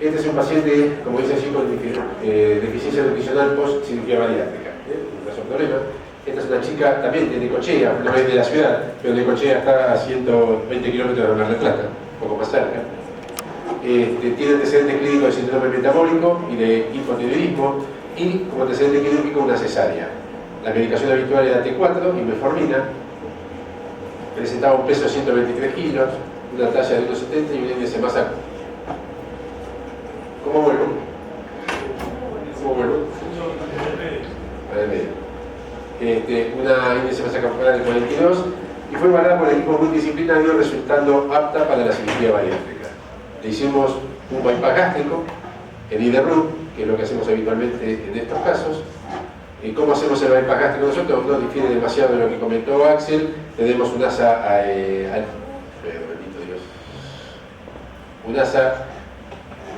Este es un paciente, como dice allí, con deficiencia nutricional post cirugía bariátrica. Un caso problema. Esta es una chica también de Necochea, no es de la ciudad, pero Necochea está a 120 kilómetros de Mar del Plata, un poco más cerca. Tiene antecedente clínico de síndrome metabólico y de hipotiroidismo, y como antecedente clínico una cesárea. La medicación habitual era T4 y metformina. Presentaba un peso de 123 kilos, una talla de 1,70 y un índice de masa. ¿Cómo vuelvo? ¿Cómo vuelvo? A ver, medio. Una índice de masa corporal de 42 y fue evaluada por el equipo multidisciplinario resultando apta para la cirugía bariátrica. Le hicimos un bypass gástrico, el IDRU, que es lo que hacemos habitualmente en estos casos. ¿Cómo hacemos el bypass gástrico nosotros? No difiere demasiado de lo que comentó Axel. Tenemos un asa,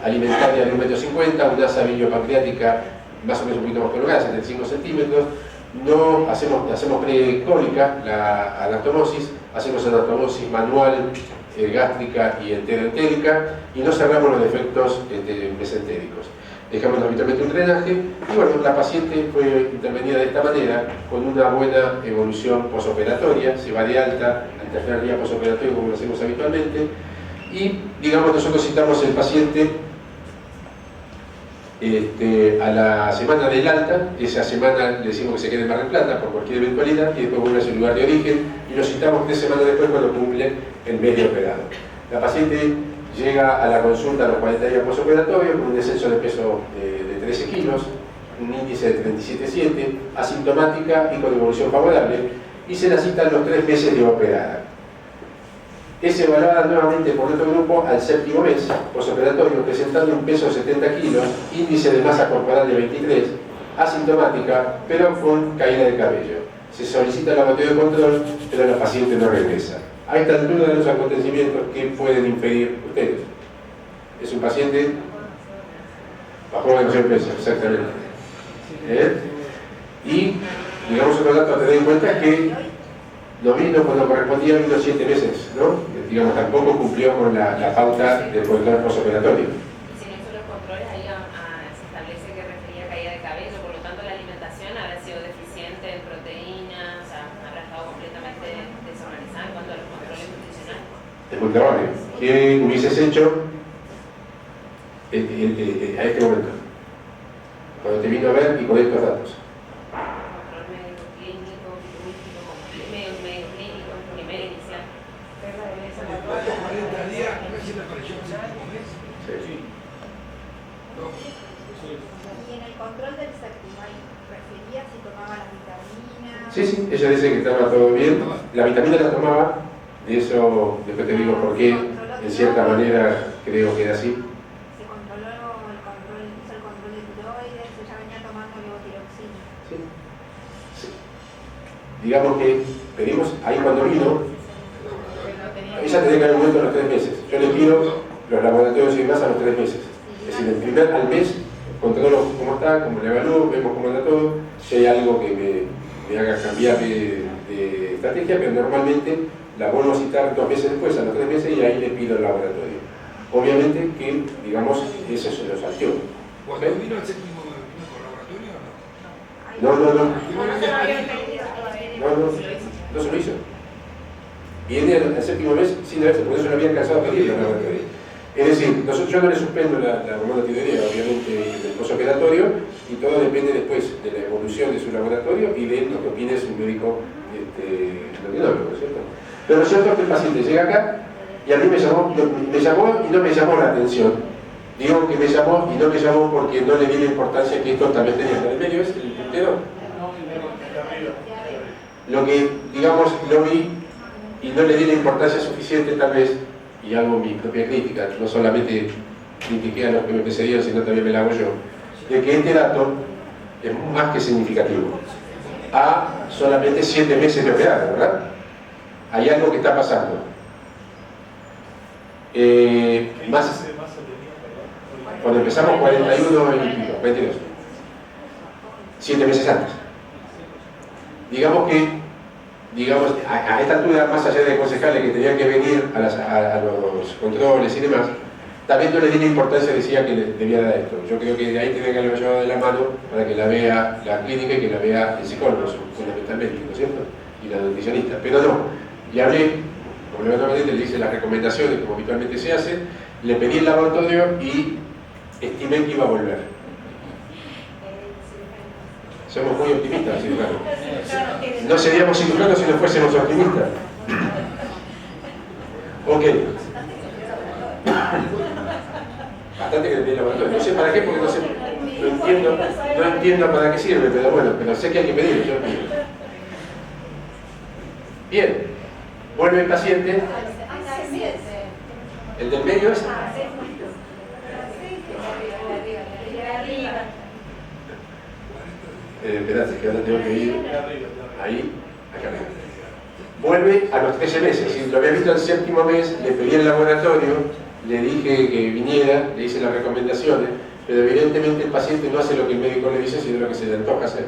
alimentaria de 1,50 m, una asa biliopancreática más o menos un poquito más prolongada, 75 centímetros. No hacemos precólica la anastomosis, hacemos anastomosis manual, gástrica y enteroentérica, y no cerramos los defectos mesentéricos. Dejamos habitualmente un drenaje y bueno, la paciente fue intervenida de esta manera con una buena evolución posoperatoria, se va de alta al tercer día posoperatorio como lo hacemos habitualmente, y digamos nosotros citamos el paciente a la semana del alta. Esa semana le decimos que se quede en Mar del Plata por cualquier eventualidad y después vuelve a su lugar de origen y lo citamos 3 semanas después cuando cumple el mes de operado. La paciente llega a la consulta a los 40 días postoperatorio con un descenso de peso de 13 kilos, un índice de 37,7, asintomática y con evolución favorable, y se la cita a los 3 meses de operada. Es evaluada nuevamente por otro grupo al 7º mes postoperatorio, presentando un peso de 70 kilos, índice de masa corporal de 23, asintomática, pero con caída de cabello. Se solicita el laboratorio de control, pero la paciente no regresa. A esta altura de los acontecimientos, ¿qué pueden inferir ustedes? Es un paciente bajo de peso, exactamente. Y, digamos, otro dato a tener en cuenta es que no vino cuando correspondía, vino 7 meses, ¿no? Digamos, tampoco cumplió con la pauta del control postoperatorio. Y si no hizo los controles, ahí se establece que refería caída de cabello, por lo tanto la alimentación habrá sido deficiente en proteínas, habrá estado completamente desorganizada en cuanto a los controles nutricionales. Es muy probable. ¿Qué hubieses hecho a este momento? Cuando te vino a ver y con estos datos. Control médico clínico, quirúrgico, medio clínico, primera inicial. Sí. Y en el control del séptimo, refería si tomaba las vitaminas. Sí, ella dice que estaba todo bien. La vitamina la tomaba, de eso después te digo por qué, en cierta manera creo que era así. Se controló hizo el control de tiroides, ella venía tomando levotiroxina. Sí. Digamos que pedimos, ahí cuando vino, ella tenía que haber vuelto a los 3 meses. Yo le pido los laboratorios y demás a los 3 meses. Es decir, al mes, controlo cómo está, cómo le evalúo, vemos cómo anda todo, si hay algo que me haga cambiar de estrategia, pero normalmente la vuelvo a citar 2 meses después, a los 3 meses, y ahí le pido el laboratorio. Obviamente que, digamos, eso se lo salteó. ¿Cuando vino el séptimo vino con laboratorio o no? No se lo hizo. Viene al 7º mes sin haberse, por eso no había alcanzado a pedir el laboratorio. Es decir, yo no le suspendo la hormona tiroidea, obviamente, del postoperatorio, y todo depende después de la evolución de su laboratorio y de lo que opine su médico endocrinólogo, ¿cierto? Pero lo cierto es que el paciente llega acá y a mí me llamó y no me llamó la atención. Digo que me llamó y no me llamó porque no le di la importancia que esto también tenía. ¿En el medio es el puntero? Lo que, digamos, lo vi y no le di la importancia suficiente tal vez, y hago mi propia crítica, no solamente critiqué a los que me precedieron, sino también me la hago yo, de que este dato es más que significativo. A solamente 7 meses de operar, ¿verdad? Hay algo que está pasando. Más, cuando empezamos 41 y pico, 22. 7 meses antes. Digamos que a esta altura, más allá de aconsejarle que tenían que venir a los controles y demás, También yo le di la importancia, decía que le debía dar esto. Yo creo que de ahí tiene que haberlo llevado de la mano para que la vea la clínica y que la vea el psicólogo, fundamentalmente, ¿no es cierto? Y la nutricionista. Pero no, le hablé, complementamente le hice las recomendaciones, como habitualmente se hace, le pedí el laboratorio y estimé que iba a volver. Somos muy optimistas, cirujanos. No seríamos cirujanos si no fuésemos optimistas. Ok. Bastante que le pedí el laboratorio. No sé para qué, porque no entiendo para qué sirve, pero bueno, pero sé que hay que pedirlo, yo lo pido. Bien, vuelve el paciente. El del medio es. Espérate, que ahora tengo que ir ahí, acá arriba. Vuelve a los 13 meses, si lo había visto el 7º mes, le pedí el laboratorio, le dije que viniera, le hice las recomendaciones, pero evidentemente el paciente no hace lo que el médico le dice, sino lo que se le antoja hacer.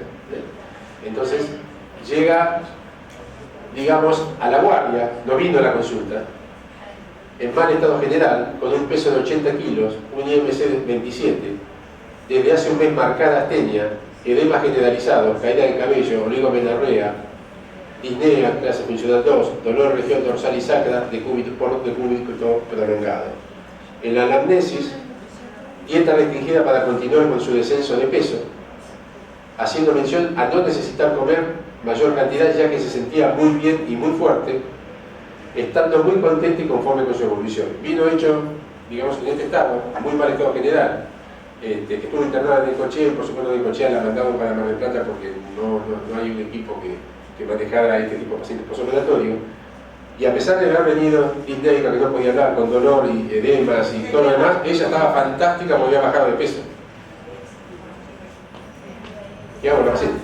Entonces, llega, digamos, a la guardia, no vino a la consulta, en mal estado general, con un peso de 80 kilos, un IMC de 27, desde hace un mes marcada astenia, edema generalizado, caída de cabello, oligomenorrea, disnea, clase funcional 2, dolor región dorsal y sacra de cúbito prolongado. En la anamnesis, dieta restringida para continuar con su descenso de peso, haciendo mención a no necesitar comer mayor cantidad ya que se sentía muy bien y muy fuerte, estando muy contento y conforme con su evolución. Vino hecho, digamos, en este estado, muy mal estado general. Estuvo internada en Necochea, por supuesto en Necochea la mandaron para Mar del Plata porque no hay un equipo que manejara a este tipo de pacientes postoperatorio. Y a pesar de haber venido disneica, que no podía hablar, con dolor y edemas y todo lo demás, ella estaba fantástica porque había bajado de peso. ¿Qué hago con la paciente?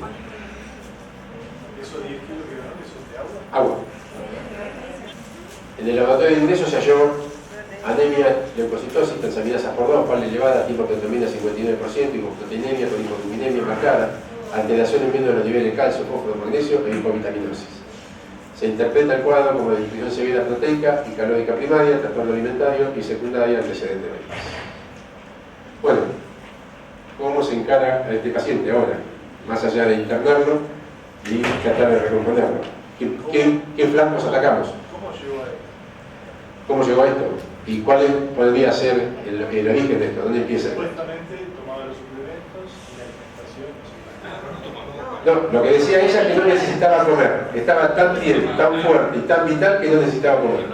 ¿Esos 10 kilos que ganó, esos de agua? Agua. En el laboratorio de ingreso se halló anemia, leucocitosis, transaminasas por 2, pal elevada, hipoproteinemia 59%, hipoproteinemia con hipogluceminemia marcada, alteraciones viendo los niveles de calcio, fósforo, magnesio e hipovitaminosis. Se interpreta el cuadro como desnutrición severa proteica y calórica primaria, trastorno alimentario y secundaria, antecedente renal. Bueno, ¿cómo se encara a este paciente ahora? Más allá de internarlo y tratar de recomponerlo. ¿Qué flancos atacamos? ¿Cómo llegó a esto? ¿Y cuál podría ser el origen de esto? ¿Dónde empieza? Supuestamente tomaba los suplementos y la alimentación. No, lo que decía ella es que no necesitaba comer. Estaba tan bien, tan fuerte y tan vital que no necesitaba comer.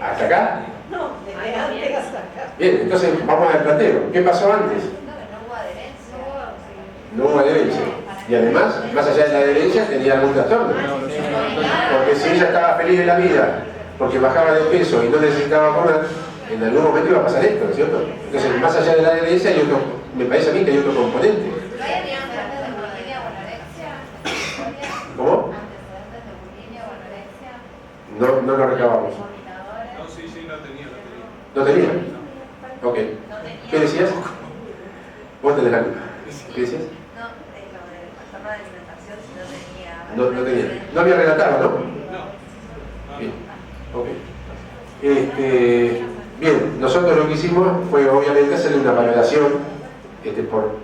¿Hasta acá? No, desde antes hasta acá. Bien, entonces vamos al planteo. ¿Qué pasó antes? No hubo adherencia. Y además, más allá de la adherencia, tenía algún trastorno. Porque si ella estaba feliz de la vida, porque bajaba de peso y no necesitaba comer, en algún momento iba a pasar esto, ¿no es cierto? Entonces, más allá de la adherencia, hay otro, me parece a mí que hay otro componente. ¿Cómo? No lo recabamos. No, sí, no tenía. ¿No tenía? Ok. ¿Qué decías? Vos tenés la culpa. ¿Qué decías? No tenía. No había relatado, ¿no? Bien. Ok. Bien, nosotros lo que hicimos fue obviamente hacerle una valoración por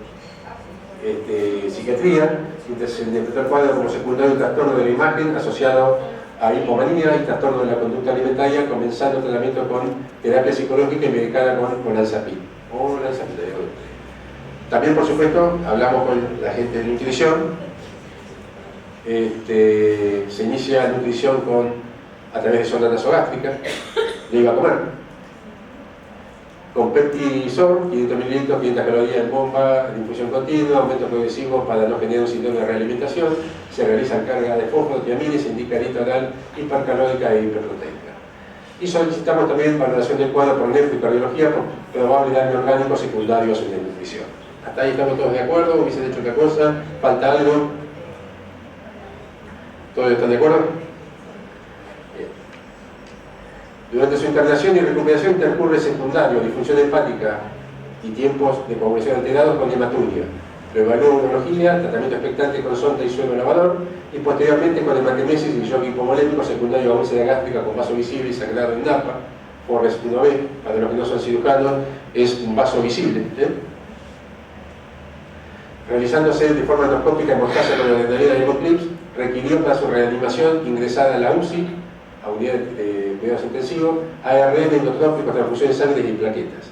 psiquiatría, entonces se interpretó el cuadro como secundario un trastorno de la imagen asociado a hipomanía y trastorno de la conducta alimentaria, comenzando el tratamiento con terapia psicológica y medicada con olanzapine. También, por supuesto, hablamos con la gente de nutrición. Se inicia nutrición a través de sonda nasogástrica, le iba a comer. Con Peptisol, 500 mililitros, 500 calorías en bomba, de infusión continua, aumento progresivo para no generar un síndrome de realimentación, se realizan cargas de fósforo, tiamina, se indica dieta oral hipercalórica e hiperproteica. Y solicitamos también valoración del cuadro por nefro y cardiología por probable daño orgánico secundario a su desnutrición. Hasta ahí estamos todos de acuerdo, hubiesen hecho otra cosa, falta algo. ¿Todos están de acuerdo? Bien. Durante su internación y recuperación intercurre secundario, disfunción hepática y tiempos de coagulación alterados con hematuria. Lo evaluó en urología, tratamiento expectante con sonda y suero lavador, y posteriormente con hematemesis y shock hipovolémico secundario a úlcera gástrica con vaso visible y sangrado en DAPA, Forres 1B, para los que no son cirujanos, es un vaso visible. Realizándose de forma endoscópica hemostasa con adrenalina y hemoclips, requirió para su reanimación ingresada a la UCI, a unidad de cuidados intensivos, ARN, endotrópico, transfusión de sangre y plaquetas.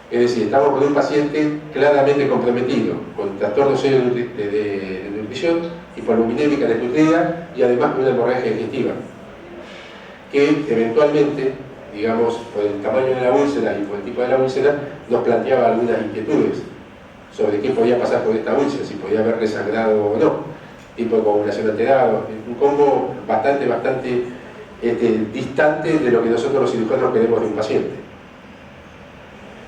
Es decir, estamos con un paciente claramente comprometido, con trastorno serio de nutrición, hipoluminémica desnutrida y además con una hemorragia digestiva, que eventualmente, digamos, por el tamaño de la úlcera y por el tipo de la úlcera, nos planteaba algunas inquietudes sobre qué podía pasar con esta úlcera, si podía haber resangrado o no, tipo de coagulación alterado, un combo bastante distante de lo que nosotros los cirujanos queremos de un paciente.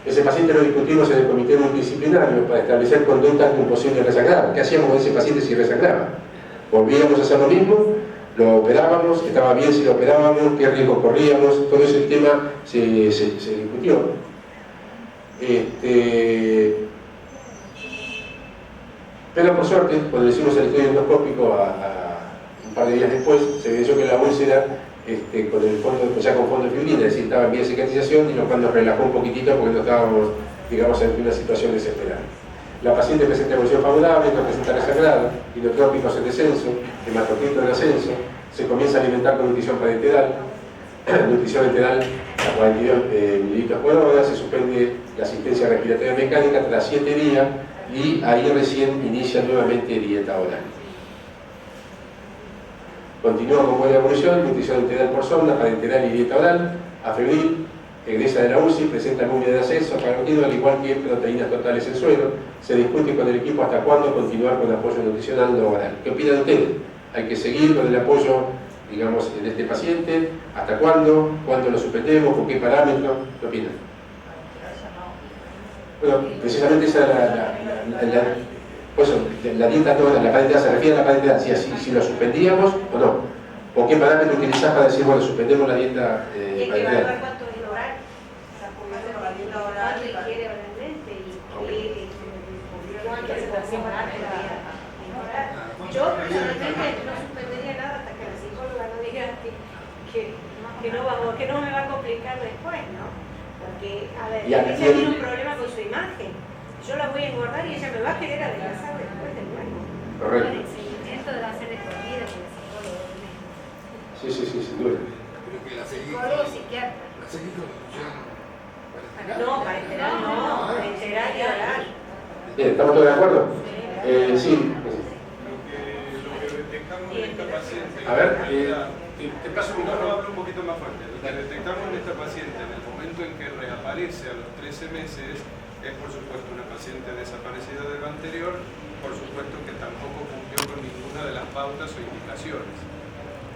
Ese paciente lo discutimos en el comité multidisciplinario para establecer conductas con posible resangrado. ¿Qué hacíamos con ese paciente si resangraba? ¿Volvíamos a hacer lo mismo? ¿Lo operábamos? ¿Estaba bien si lo operábamos? ¿Qué riesgos corríamos? Todo ese tema se discutió. Pero por suerte, cuando hicimos el estudio endoscópico un par de días después, se evidenció que la úlcera con el fondo, ya con fondo de fibrina, es decir, estaba en vía de cicatrización, y lo cual nos relajó un poquitito porque no estábamos, digamos, en una situación desesperada. La paciente presenta evolución favorable, no presenta resangrado, inotrópicos en descenso, hematocrito en ascenso, se comienza a alimentar con nutrición parenteral, nutrición enteral a 42 mililitros por hora, se suspende la asistencia respiratoria mecánica tras 7 días y ahí recién inicia nuevamente dieta oral. Continúa con buena evolución, nutrición enteral por sonda, parenteral y dieta oral, afebril, egresa de la UCI, presenta anemia de ascenso, parotido, al igual que proteínas totales en suero. Se discute con el equipo hasta cuándo continuar con apoyo nutricional no oral. ¿Qué opinan ustedes? ¿Hay que seguir con el apoyo, digamos, en este paciente? ¿Hasta cuándo? ¿Cuándo lo suspendemos? ¿Con qué parámetros? ¿Qué opinan? Bueno, precisamente esa la dieta no, la parenteral se refiere a la parenteral, si lo suspendíamos o no. ¿O qué parámetro utilizás para decir, bueno, suspendemos la dieta parenteral? ¿Cuánto es oral? La dieta oral requiere realmente y cuánto es yo personalmente no suspendería nada hasta que la psicóloga no diga que no me va a complicar después, ¿no? Porque, a ver, ella tiene un problema con su imagen. Yo la voy a engordar y ella me va a querer adelgazar después del nuevo. Correcto. El seguimiento debe ser de por vida con el psicólogo. Sí, sin duda. Pero que la Psicólogo, psiquiatra. La seguí con nutrición. No, parenteral no, parenteral y oral. Bien, ¿estamos todos de acuerdo? Sí. Lo que detectamos en esta paciente... A ver, te paso un micrófono. micrófono. Hablo un poquito más fuerte. Lo que detectamos en esta paciente en el momento en que reaparece a los 13 meses es, por supuesto, una paciente desaparecida de lo anterior, por supuesto que tampoco cumplió con ninguna de las pautas o indicaciones.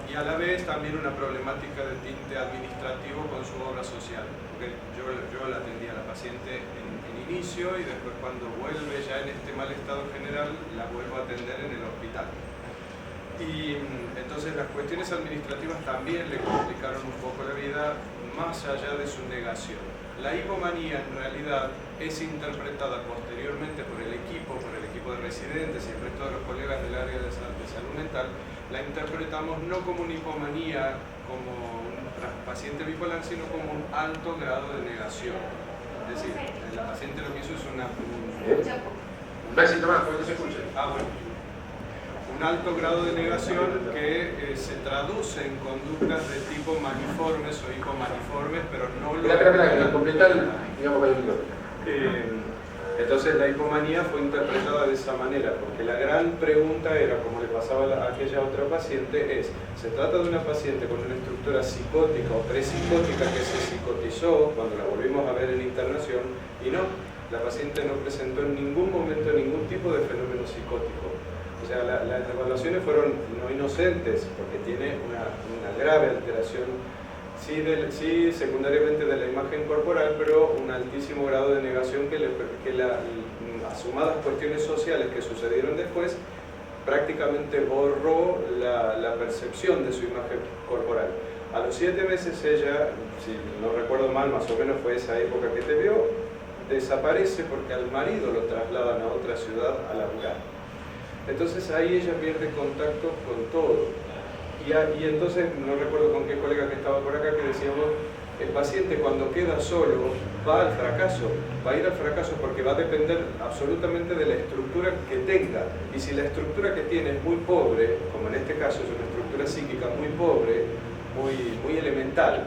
Y a la vez también una problemática de tinte administrativo con su obra social, porque yo la atendí a la paciente en inicio y después cuando vuelve ya en este mal estado general la vuelvo a atender en el hospital. Y entonces las cuestiones administrativas también le complicaron un poco la vida más allá de su negación. La hipomanía en realidad es interpretada posteriormente por el equipo de residentes y el resto de los colegas del área de salud mental. La interpretamos no como una hipomanía, como un paciente bipolar, sino como un alto grado de negación. Es decir, la paciente lo que hizo es un besito más, porque no se escucha. bueno. Un alto grado de negación que se traduce en conductas de tipo maniformes o hipomaniformes, pero no lo... Espera, completar, digamos, con el micrófono. Entonces la hipomanía fue interpretada de esa manera, porque la gran pregunta era, como le pasaba a aquella otra paciente, ¿se trata de una paciente con una estructura psicótica o prepsicótica que se psicotizó cuando la volvimos a ver en internación? Y no, la paciente no presentó en ningún momento ningún tipo de fenómeno psicótico. O sea, las evaluaciones fueron no inocentes, porque tiene una grave alteración, sí secundariamente de la imagen corporal, pero un altísimo grado de negación que las sumadas cuestiones sociales que sucedieron después prácticamente borró la percepción de su imagen corporal. A los 7 meses ella, si no recuerdo mal, más o menos fue esa época que te vio, desaparece porque al marido lo trasladan a otra ciudad a laburar. Entonces ahí ella pierde contacto con todo. Y entonces, no recuerdo con qué colega que estaba por acá, que decíamos, el paciente cuando queda solo va al fracaso, va a ir al fracaso porque va a depender absolutamente de la estructura que tenga. Y si la estructura que tiene es muy pobre, como en este caso es una estructura psíquica muy pobre, muy elemental,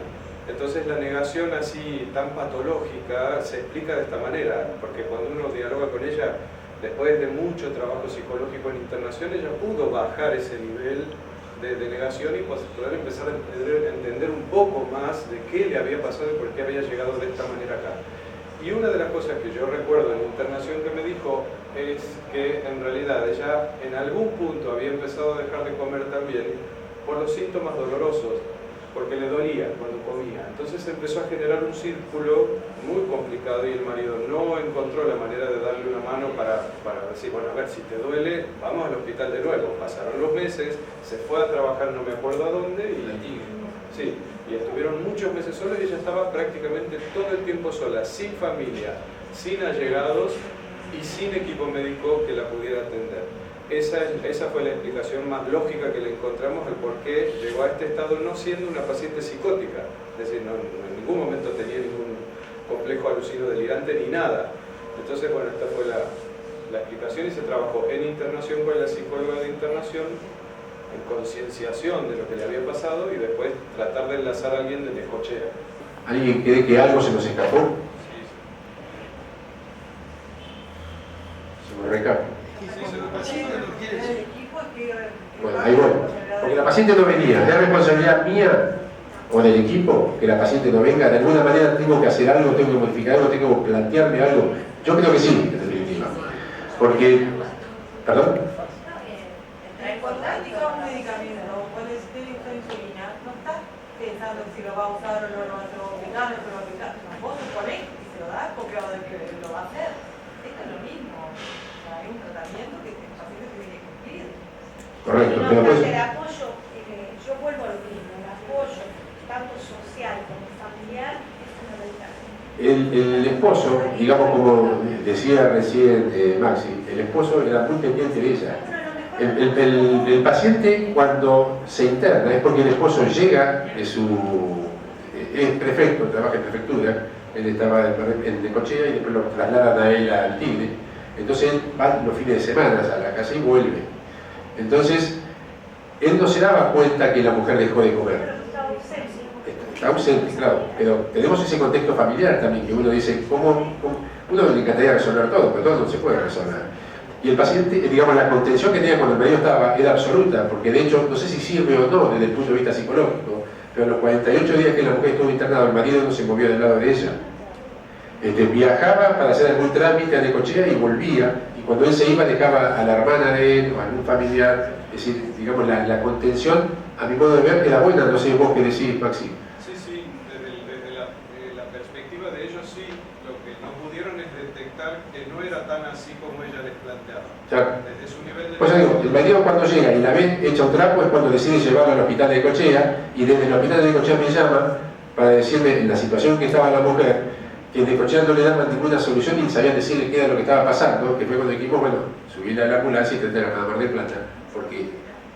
entonces la negación así tan patológica se explica de esta manera, porque cuando uno dialoga con ella, después de mucho trabajo psicológico en internación, ella pudo bajar ese nivel de negación y poder empezar a entender un poco más de qué le había pasado y por qué había llegado de esta manera acá. Y una de las cosas que yo recuerdo en internación que me dijo es que en realidad ella en algún punto había empezado a dejar de comer también por los síntomas dolorosos, porque le dolía cuando comía. Entonces empezó a generar un círculo muy complicado y el marido no encontró la manera de darle una mano para decir, bueno, a ver, si te duele, vamos al hospital de nuevo. Pasaron los meses, se fue a trabajar no me acuerdo a dónde y estuvieron muchos meses solos y ella estaba prácticamente todo el tiempo sola, sin familia, sin allegados y sin equipo médico que la pudiera atender. Esa fue la explicación más lógica que le encontramos al por qué llegó a este estado no siendo una paciente psicótica, es decir, en ningún momento tenía ningún complejo alucino delirante ni nada. Entonces, bueno, esta fue la explicación y se trabajó en internación con la psicóloga de internación, en concienciación de lo que le había pasado y después tratar de enlazar a alguien de Necochea. ¿Alguien cree que algo se nos escapó? Se me recapa. Bueno, ahí voy. Porque la paciente no venía. ¿Es responsabilidad mía o del equipo que la paciente no venga? De alguna manera tengo que hacer algo, tengo que modificar algo, tengo que plantearme algo. Yo creo que sí, en definitiva. Porque, ¿perdón? En contacto un medicamento, puede ser esta insulina, no estás pensando si lo va a usar o no lo va a aplicar, no se lo va a aplicar. Vos te ponés y se lo das porque va a ver que lo va a hacer. Esto es lo mismo. Hay un tratamiento que el paciente tiene que cumplir. Correcto, No, pero pues... el apoyo, yo vuelvo a lo mismo, el apoyo, tanto social como familiar, es fundamental. El esposo, digamos como decía recién Maxi, el esposo era muy pendiente de ella. El paciente cuando se interna es porque el esposo llega de es prefecto, trabaja en prefectura, él estaba en Necochea y después lo trasladan a él al Tigre. Entonces él va los fines de semana a la casa y vuelve. Entonces, él no se daba cuenta que la mujer dejó de comer. Está ausente, claro. Pero tenemos ese contexto familiar también, que uno dice, uno le encantaría resolver todo, pero todo no se puede resolver. Y el paciente, digamos, la contención que tenía cuando el marido estaba era absoluta, porque de hecho, no sé si sirve o no desde el punto de vista psicológico, pero en los 48 días que la mujer estuvo internada, el marido no se movió del lado de ella. Viajaba para hacer algún trámite a Necochea y volvía, y cuando él se iba dejaba a la hermana de él o a algún familiar. Es decir, digamos, la contención, a mi modo de ver, era buena. No sé vos qué decís, Maxi. Sí, desde la perspectiva de ellos sí, lo que no pudieron es detectar que no era tan así como ella les planteaba. Claro. Desde su nivel de... Pues yo digo, el marido cuando llega y la ve hecha un trapo es cuando decide llevarla al hospital de Necochea, y desde el hospital de Necochea me llama para decirme en la situación que estaba la mujer, que en Necochea no le daban ninguna solución y sabían decirle qué era lo que estaba pasando, que fue cuando dijimos, bueno, subirla a la ambulancia y tratarla a Mar del Plata, porque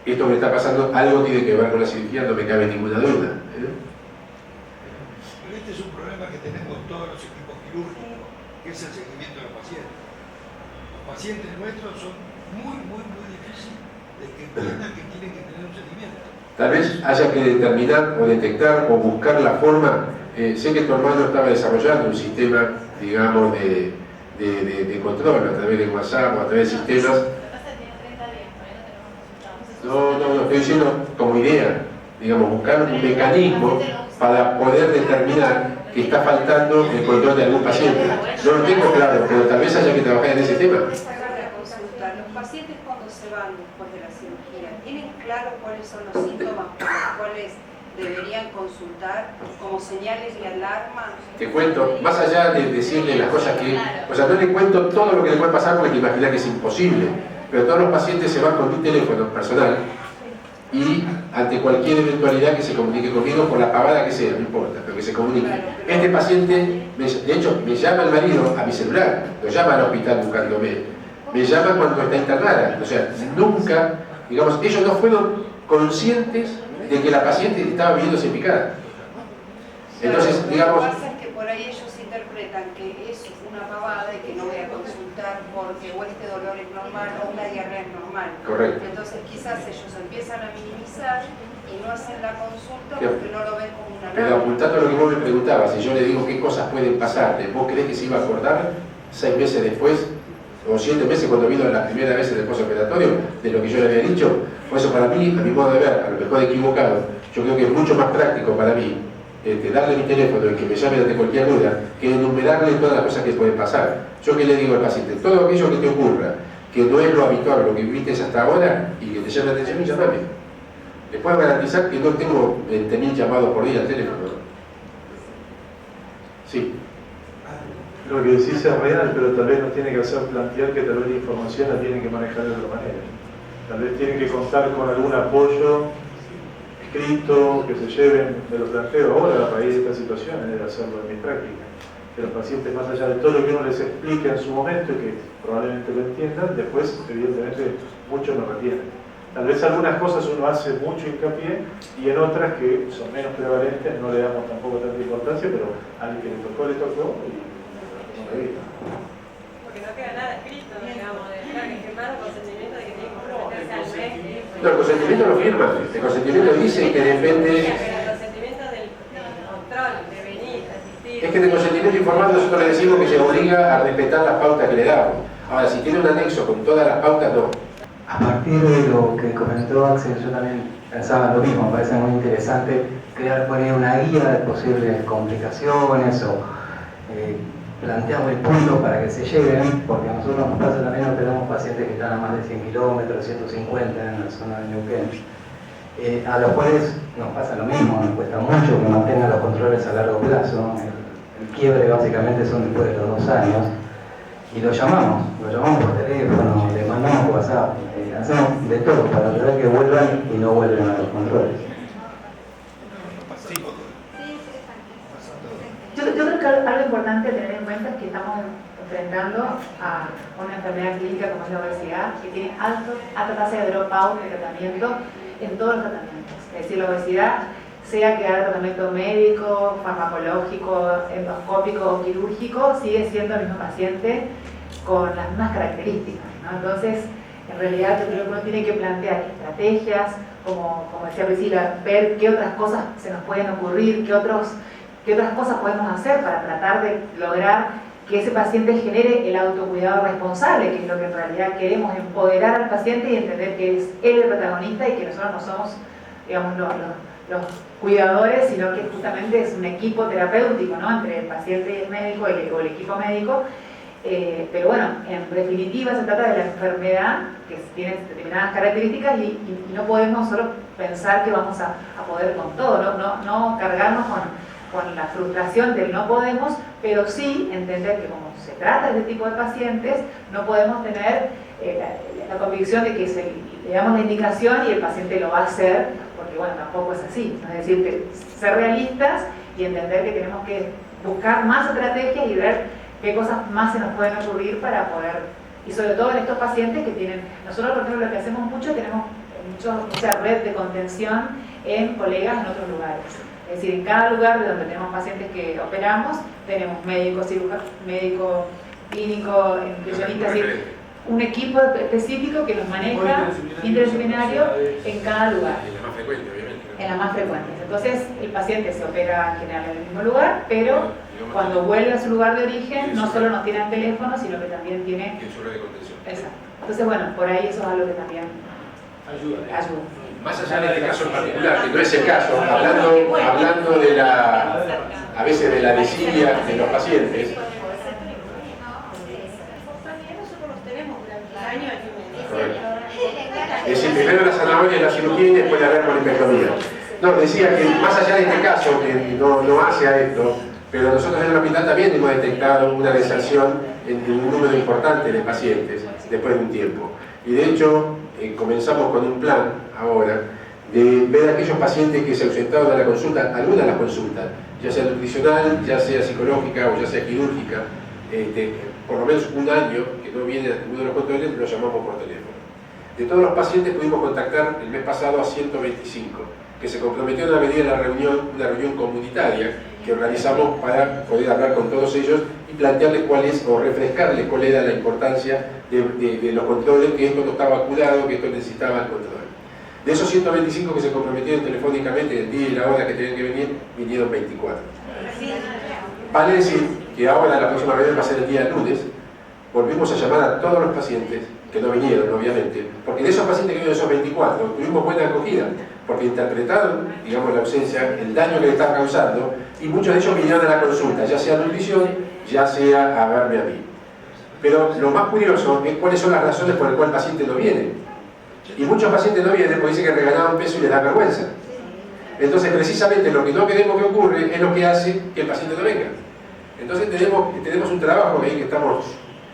esto que está pasando, algo tiene que ver con la cirugía, no me cabe ninguna duda. Pero este es un problema que tenemos todos los equipos quirúrgicos, que es el seguimiento de los pacientes. Los pacientes nuestros son muy difíciles de que entiendan que tienen que tener un seguimiento. Tal vez haya que determinar o detectar o buscar la forma. Sé que tu hermano estaba desarrollando un sistema, digamos, de control a través de WhatsApp o a través de sistemas. No, estoy diciendo como idea, digamos, buscar un mecanismo para poder determinar que está faltando el control de algún paciente. No lo tengo claro, pero tal vez haya que trabajar en ese tema. Los pacientes cuando se van después de la cirugía, ¿tienen claro cuáles son los síntomas por los cuales deberían consultar como señales de alarma? Te cuento, más allá de decirle las cosas que... O sea, no le cuento todo lo que le puede pasar porque te imaginas que es imposible, pero todos los pacientes se van con mi teléfono personal y ante cualquier eventualidad que se comunique conmigo, por la pavada que sea, no importa, pero que se comunique. Este paciente, de hecho, me llama el marido a mi celular, lo llama al hospital buscándome, me llama cuando está internada, o sea, nunca, digamos, ellos no fueron conscientes de que la paciente estaba viviéndose picada. Entonces, digamos... Lo que pasa es que por ahí ellos interpretan que es una pavada y que no voy a consultar porque o este dolor es normal o una diarrea es normal. Correcto. Entonces quizás ellos empiezan a minimizar y no hacen la consulta Claro. porque no lo ven como una Pero ocultando lo que vos me preguntabas, si yo le digo qué cosas pueden pasar, ¿vos creés que se iba a acordar 6 meses después o 7 meses cuando vino la primera vez en el postoperatorio de lo que yo le había dicho? Por eso para mí, a mi modo de ver, a lo mejor equivocado, yo creo que es mucho más práctico para mí darle mi teléfono y que me llame ante cualquier duda, que enumerarle todas las cosas que pueden pasar. Yo que le digo al paciente, todo aquello que te ocurra, que no es lo habitual, lo que viviste hasta ahora, y que te llame la atención, y llamame. Les puedo garantizar que no tengo 20.000 llamados por día al teléfono. Sí. Lo que decís es real, pero tal vez nos tiene que hacer plantear que tal vez la información la tienen que manejar de otra manera. Tal vez tienen que contar con algún apoyo escrito que se lleven de los planteos ahora a raíz de esta situación, de hacerlo en mi práctica. Que los pacientes, más allá de todo lo que uno les explique en su momento y que probablemente lo entiendan, después evidentemente mucho no retienen. Tal vez algunas cosas uno hace mucho hincapié y en otras que son menos prevalentes no le damos tampoco tanta importancia, pero al que le tocó y no le evita. Porque no queda nada escrito, digamos, de que firmar un consentimiento de que tiene que comprometerse al mes. No, el consentimiento lo firma. El consentimiento dice que depende... Pero el consentimiento del control, de venir, asistir... Es que en el consentimiento informado nosotros le decimos que se obliga a respetar las pautas que le damos. Ahora, si tiene un anexo con todas las pautas, no. A partir de lo que comentó Axel, yo también pensaba lo mismo, me parece muy interesante crear por ahí una guía de posibles complicaciones o planteamos el punto para que se lleguen, porque a nosotros nos pasa también, no tenemos pacientes que están a más de 100 kilómetros, 150 en la zona de Neuquén, a los cuales nos pasa lo mismo, nos cuesta mucho que mantengan los controles a largo plazo, el quiebre básicamente son después de los 2 años, y lo llamamos por teléfono, le mandamos por WhatsApp, hacemos de todo para tratar que vuelvan y no vuelven a los controles. Yo creo que algo importante a tener en cuenta es que estamos enfrentando a una enfermedad clínica como es la obesidad, que tiene alta tasa de dropout de tratamiento en todos los tratamientos. Es decir, la obesidad, sea que haga tratamiento médico, farmacológico, endoscópico o quirúrgico, sigue siendo el mismo paciente con las mismas características, ¿no? Entonces, en realidad yo creo que uno tiene que plantear estrategias, como decía Priscila, ver qué otras cosas se nos pueden ocurrir, qué otras cosas podemos hacer para tratar de lograr que ese paciente genere el autocuidado responsable, que es lo que en realidad queremos, empoderar al paciente y entender que es él el protagonista y que nosotros no somos, digamos, los cuidadores, sino que justamente es un equipo terapéutico, ¿no? Entre el paciente y el médico o el equipo médico. Pero bueno, en definitiva se trata de la enfermedad que tiene determinadas características y no podemos solo pensar que vamos a poder con todo, no cargarnos con la frustración del no podemos, pero sí entender que como se trata de este tipo de pacientes, no podemos tener la convicción de que le damos la indicación y el paciente lo va a hacer, porque bueno, tampoco es así. Es decir, ser realistas y entender que tenemos que buscar más estrategias y ver qué cosas más se nos pueden ocurrir para poder, y sobre todo en estos pacientes que tienen, nosotros por ejemplo lo que hacemos mucho, tenemos mucha red de contención en colegas en otros lugares. Es decir, en cada lugar de donde tenemos pacientes que operamos, tenemos médico, cirujano, médico, clínico, nutricionista, es decir, un equipo específico que los maneja, interdisciplinario, en cada lugar. En la más frecuente, obviamente. En la más frecuente. Entonces, el paciente se opera en general en el mismo lugar, pero cuando vuelve a su lugar de origen, no solo nos tiene el teléfono, sino que también tiene... En su red de contención. Exacto. Entonces, bueno, por ahí eso es algo que también ayuda. Más allá de este caso en particular, que no es el caso, hablando de a veces de la desidia de los pacientes. Es decir, primero la zanahoria y la cirugía y después la colipectomía. No, decía que más allá de este caso, que no hace a esto, pero nosotros en el hospital también hemos detectado una deserción en un número importante de pacientes después de un tiempo. Y de hecho, comenzamos con un plan ahora de ver a aquellos pacientes que se ausentaron de la consulta, alguna de las consultas, ya sea nutricional, ya sea psicológica o ya sea quirúrgica, por lo menos un año que no viene a ninguno de los controles, lo llamamos por teléfono. De todos los pacientes pudimos contactar el mes pasado a 125, que se comprometieron a venir a una reunión comunitaria que organizamos para poder hablar con todos ellos y plantearles cuál es, o refrescarles cuál era la importancia de los controles, que esto no estaba curado, que esto necesitaba el control. De esos 125 que se comprometieron telefónicamente el día y la hora que tenían que venir, vinieron 24. Vale decir que ahora la próxima reunión va a ser el día lunes. Volvimos a llamar a todos los pacientes que no vinieron, obviamente, porque de esos pacientes que vinieron, esos 24, tuvimos buena acogida, porque interpretaron, digamos, la ausencia, el daño que le estaba causando, y muchos de ellos vinieron a la consulta, ya sea a nutrición, ya sea a verme a mí. Pero lo más curioso es cuáles son las razones por las cuales el paciente no viene. Y muchos pacientes no vienen porque dicen que regalaron peso y les da vergüenza. Entonces, precisamente lo que no queremos que ocurre es lo que hace que el paciente no venga. Entonces tenemos un trabajo ahí que estamos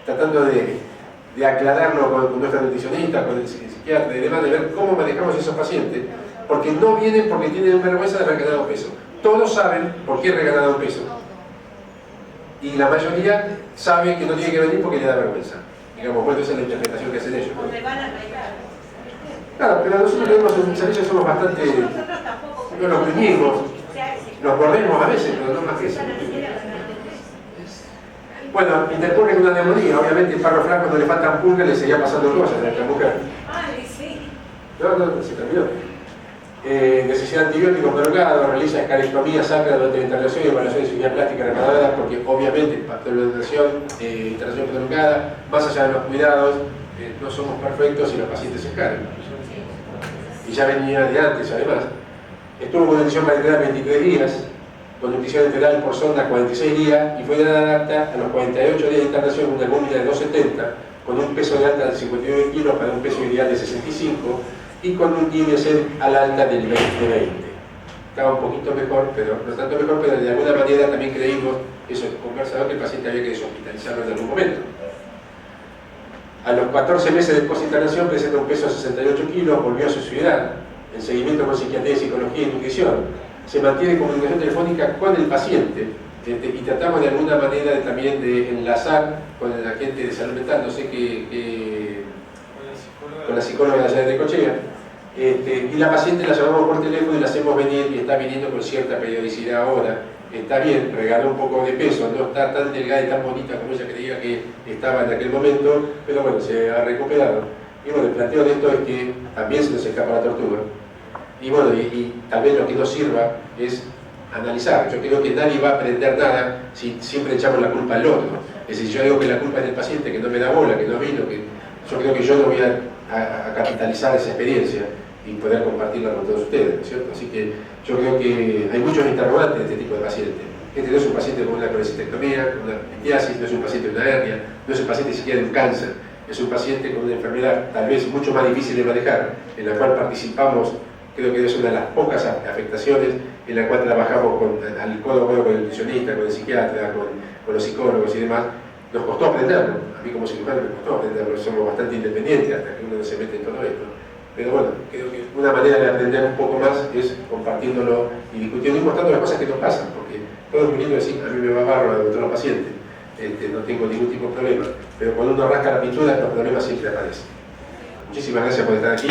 tratando de aclararlo con nuestra nutricionista, con el psiquiatra y demás, de ver cómo manejamos a esos pacientes, porque no vienen porque tienen vergüenza de haber ganado peso. Todos saben por qué regalaron peso. Y la mayoría sabe que no tiene que venir porque le da vergüenza. Digamos, bueno, esa es la interpretación que hacen ellos, ¿no? Claro, pero nosotros tenemos en servicio, somos bastante... No nos reñimos, nos mordemos a veces, pero no más que eso. Bueno, interpone con una neumonía, obviamente el parro flaco no le faltan pulgas, le seguía pasando cosas a esta mujer. No, se terminó. Necesidad de antibióticos prolongados, realiza escalectomía sacra durante la internación y evaluación de cirugía plástica reparada, porque obviamente patronización, internación prolongada, más allá de los cuidados, no somos perfectos y los pacientes se escalan. Y ya venía de antes, además. Estuvo con nutrición parentera 23 días, con nutrición enteral por sonda 46 días, y fue dada de alta a los 48 días de internación con una hemoglobina de 2,70, con un peso de alta de 59 kilos para un peso ideal de 65, y con un IMC al alta del 20. Estaba un poquito mejor, pero no tanto mejor, pero de alguna manera también creímos, eso conversado, que el paciente había que deshospitalizarlo en algún momento. A los 14 meses de post-internación presenta un peso de 68 kilos, volvió a su ciudad, en seguimiento con psiquiatría, psicología y nutrición. Se mantiene comunicación telefónica con el paciente y tratamos de alguna manera también de enlazar con el agente de salud mental, no sé con la psicóloga de allá de Necochea. Y la paciente la llamamos por teléfono y la hacemos venir, y está viniendo con cierta periodicidad ahora. Está bien, regaló un poco de peso, no está tan delgada y tan bonita como ella creía que estaba en aquel momento, pero bueno, se ha recuperado. Y bueno, el planteo de esto es que también se nos escapa la tortuga. Y bueno, y tal vez lo que nos sirva es analizar. Yo creo que nadie va a aprender nada si siempre echamos la culpa al otro. Es decir, yo digo que la culpa es del paciente, que no me da bola, que no vino, que yo creo que yo no voy a capitalizar esa experiencia y poder compartirla con todos ustedes, ¿no es cierto? Así que yo creo que hay muchos interrogantes de este tipo de pacientes. Este no es un paciente con una colecistectomía, con una etiasis, no es un paciente de una hernia, no es un paciente siquiera de un cáncer, es un paciente con una enfermedad tal vez mucho más difícil de manejar, en la cual participamos. Creo que es una de las pocas afectaciones en la cual trabajamos al codo a codo con el nutricionista, con el psiquiatra, con los psicólogos y demás. Nos costó aprenderlo, a mí como cirujano me costó aprenderlo, somos bastante independientes hasta que uno se mete en todo esto. Pero bueno, creo que una manera de aprender un poco más es compartiéndolo y discutiendo y mostrando las cosas que nos pasan, porque todo es muy lindo decir, a mí me va bárbaro de otros pacientes, no tengo ningún tipo de problema, pero cuando uno rasca la pintura, los problemas siempre aparecen. Muchísimas gracias por estar aquí.